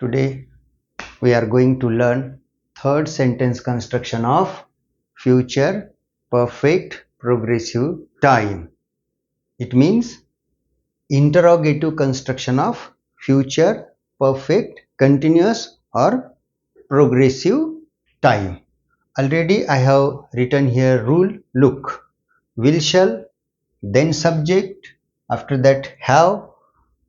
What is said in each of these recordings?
Today we are going to learn third sentence construction of future perfect progressive time. It means interrogative construction of future perfect continuous or progressive time. Already I have written here rule. Look, will shall, then subject, after that have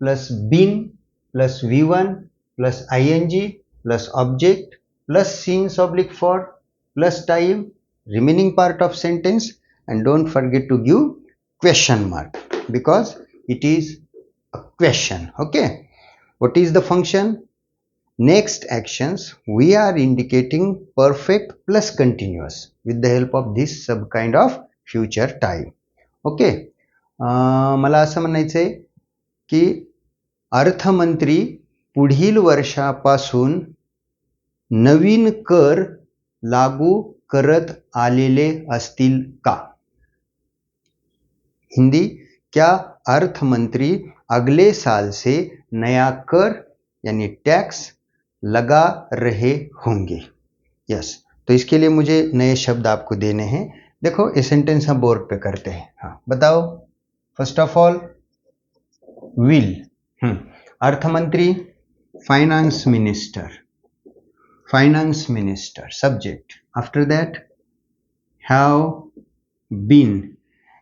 plus been plus v1 plus ing plus object plus since oblique for plus time, remaining part of sentence, and don't forget to give question mark because it is a question. Okay, what is the function? Next actions we are indicating perfect plus continuous with the help of this sub kind of future time. Okay, मला असं म्हणायचं आहे की अर्थमंत्री पुढील वर्षापासून नवीन कर लागू करत आलेले असतील का? हिंदी, क्या अर्थमंत्री अगले साल से नया कर यानी टैक्स लगा रहे होंगे? यस, तो इसके लिए मुझे नए शब्द आपको देने हैं. देखो ये सेंटेंस हम बोर्ड पे करते हैं. हाँ बताओ. फर्स्ट ऑफ ऑल विल, अर्थमंत्री, finance minister, finance minister subject. After that have been.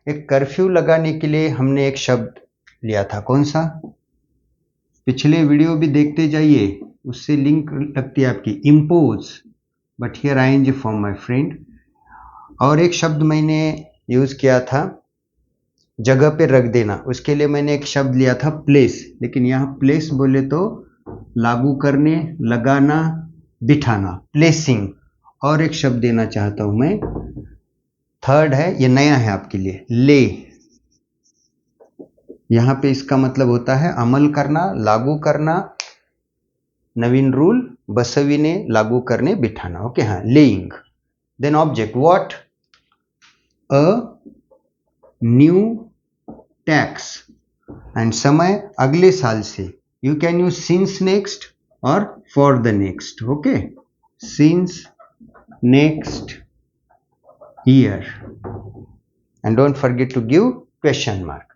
एक कर्फ्यू लगाने के लिए हमने एक शब्द लिया था, कौन सा? पिछले वीडियो भी देखते जाइए, उससे लिंक लगती है आपकी. Impose, but here ING form my friend. और एक शब्द मैंने यूज किया था जगह पे रख देना, उसके लिए मैंने एक शब्द लिया था प्लेस, लेकिन यहाँ प्लेस बोले तो लागू करने, लगाना, बिठाना, प्लेसिंग. और एक शब्द देना चाहता हूं मैं, थर्ड है, ये नया है आपके लिए, ले. यहाँ पे इसका मतलब होता है अमल करना, लागू करना, नवीन रूल बसविने, लागू करने, बिठाना. ओके, हाँ, laying. Then object what? A new tax. And समय अगले साल से. You can use since next और for the next. Okay, since next year, and don't forget to give question mark.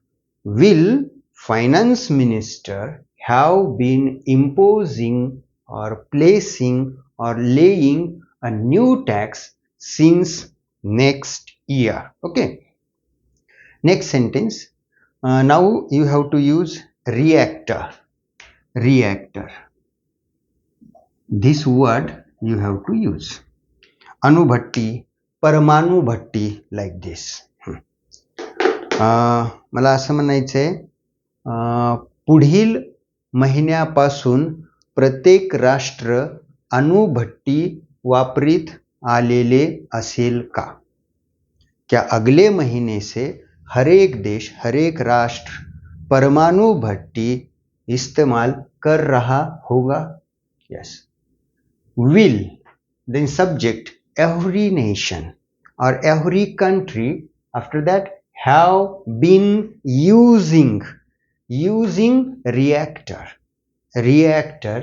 Will finance minister have been imposing or placing or laying a new tax since next year? Okay, next sentence. Now you have to use reactor. Reactor, this word you have to use. अणुभट्टी, परमाणु भट्टी, like this. मला असं म्हणायचंय, पुढील महिन्यापासून प्रत्येक राष्ट्र अणुभट्टी वापरीत आलेले असेल का? क्या अगले महीने से हर एक देश, हर एक राष्ट्र परमाणु भट्टी इस्तेमाल कर रहा होगा? Yes. Will, then subject every nation or every country. After that have been using reactor. reactor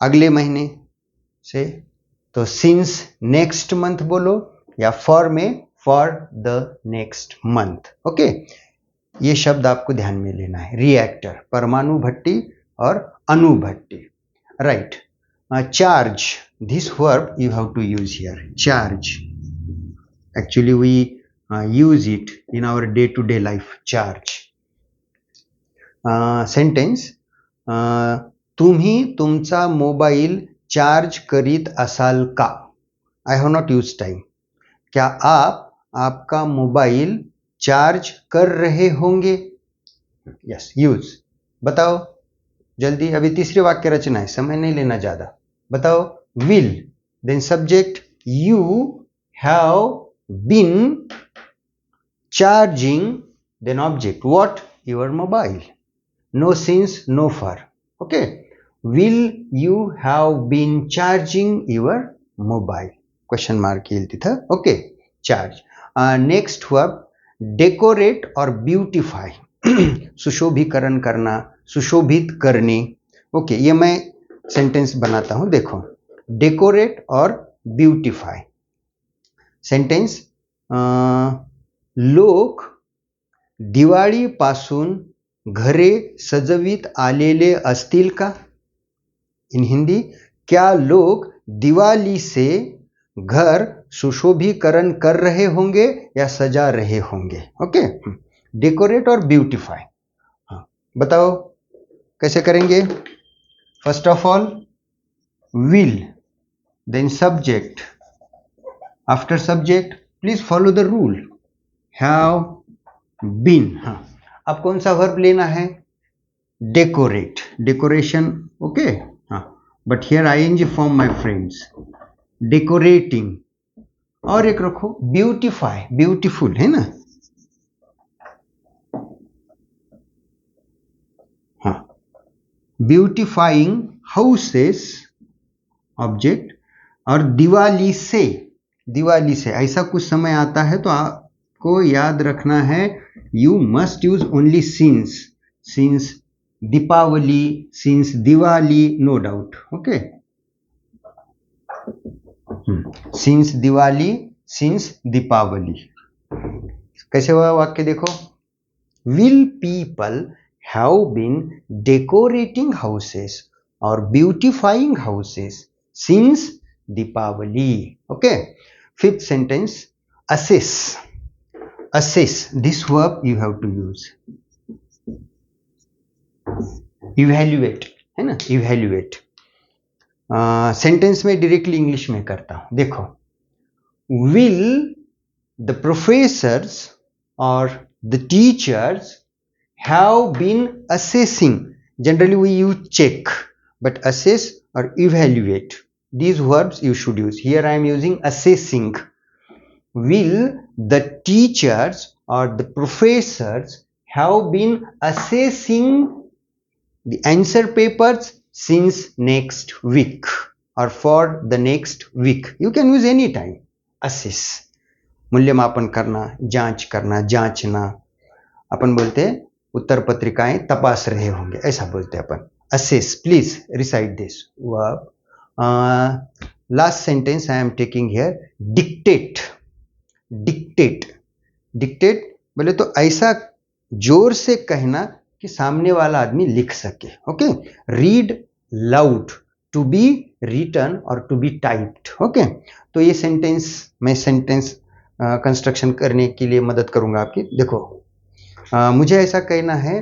अगले महीने से, तो since next month बोलो, या for में for the next month. Okay, ये शब्द आपको ध्यान में लेना है. रिएक्टर, परमाणु भट्टी और अणु भट्टी. Right. charge, this verb you have to use here. Charge, actually we use it in our day-to-day life. Charge. Sentence. तुम्ही तुमचा मोबाईल चार्ज करीत असाल का? I have not used time. क्या आप आपका मोबाइल चार्ज कर रहे होंगे? Yes, use. बताओ जल्दी, अभी तीसरी वाक्य रचना है, समय नहीं लेना ज्यादा. बताओ. will, then subject you have been charging, then object what? Your mobile. No since, no for. Okay, will you have been charging your mobile? Question mark येईल तिथं. Okay, charge. Next verb decorate or beautify. सुशोभीकरण करना, सुशोभित करने. Okay, ये मैं sentence बनाता हूं, देखो, डेकोरेट और ब्यूटिफाई सेंटेन्स. लोक दिवाळीपासून घरे सजवीत आलेले असतील का? इन हिंदी, क्या लोग दिवाली से घर सुशोभीकरण कर रहे होंगे या सजा रहे होंगे? ओके, डेकोरेट और ब्यूटिफाई. हाँ, बताओ कैसे करेंगे? First of all will, then subject. After subject, please follow the rule. Have been. हाँ, अब कौन सा वर्ब लेना है? Decorate, decoration. ओके, हाँ, but here ing form my friends. Decorating. और एक रखो ब्यूटिफाई, ब्यूटीफुल, है ना? हाँ, ब्यूटिफाइंग हाउसेस ऑब्जेक्ट. और दिवाली से, दिवाली से ऐसा कुछ समय आता है तो आपको याद रखना है, you must use only since. Since Deepawali, since Diwali, no doubt. Okay, since Diwali, since Deepawali. कैसे हुआ वाक्य देखो? Will people have been decorating houses और beautifying houses since Deepawali. Okay, fifth sentence, assess. Assess, this verb you have to use. Evaluate, है ना? Evaluate. Sentence में directly English में करता हूं, देखो. Will the professors or the teachers have been assessing? Generally we use check, but assess or evaluate, these verbs you should use. Here I am using assessing. Will the teachers or the professors have been assessing the answer papers since next week or for the next week? You can use any time. Assess, मूल्यमापन करना, जांच करना, जांचना. अपन बोलते हैं उत्तर पत्रिकाएं तपास रहे होंगे, ऐसा बोलते हैं अपन. Assess, please recite this verb. Last sentence I am taking here, dictate. Dictate, dictate बोले तो ऐसा जोर से कहना कि सामने वाला आदमी लिख सके. Okay, read loud, to be written और टू बी टाइप्ड. ओके, तो ये सेंटेंस मैं सेंटेंस कंस्ट्रक्शन करने के लिए मदद करूंगा आपकी. देखो, मुझे ऐसा कहना है,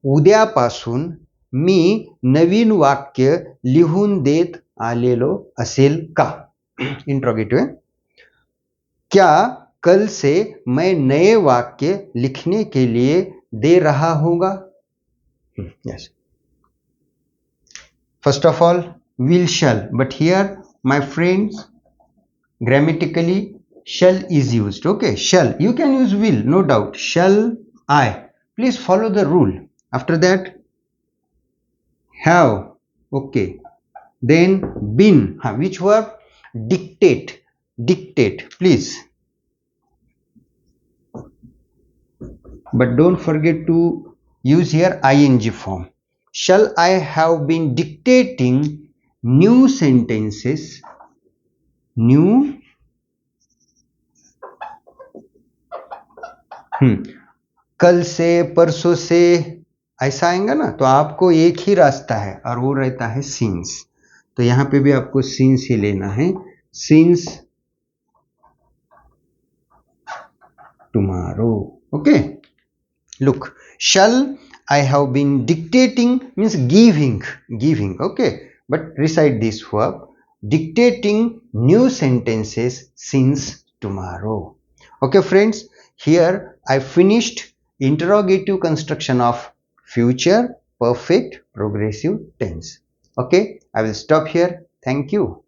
उद्यापासून मी नवीन वाक्य लिहून देत आलेलो असेल का? इंट्रोगेटिव्ह. क्या कल से मैं नए वाक्य लिखने के लिए दे रहा होगा? Yes. First of all will shall, but here my friends grammatically shall is used. Okay, shall, you can use will, no doubt. Shall I, please follow the rule. After that have. Okay, then been. Which verb? Dictate, dictate, please. But don't forget to use here ing form. Shall I have been dictating new sentences, new कल से, परसों से, ऐसा आएगा ना, तो आपको एक ही रास्ता है और वो रहता है सिंस. तो यहां पे भी आपको सिंस ही लेना है. Since tomorrow. Okay, look, shall I have been dictating means giving, giving. Okay, but recite this verb, dictating new sentences since tomorrow. Okay friends, here I finished interrogative construction of future perfect progressive tense. Okay, I will stop here. Thank you.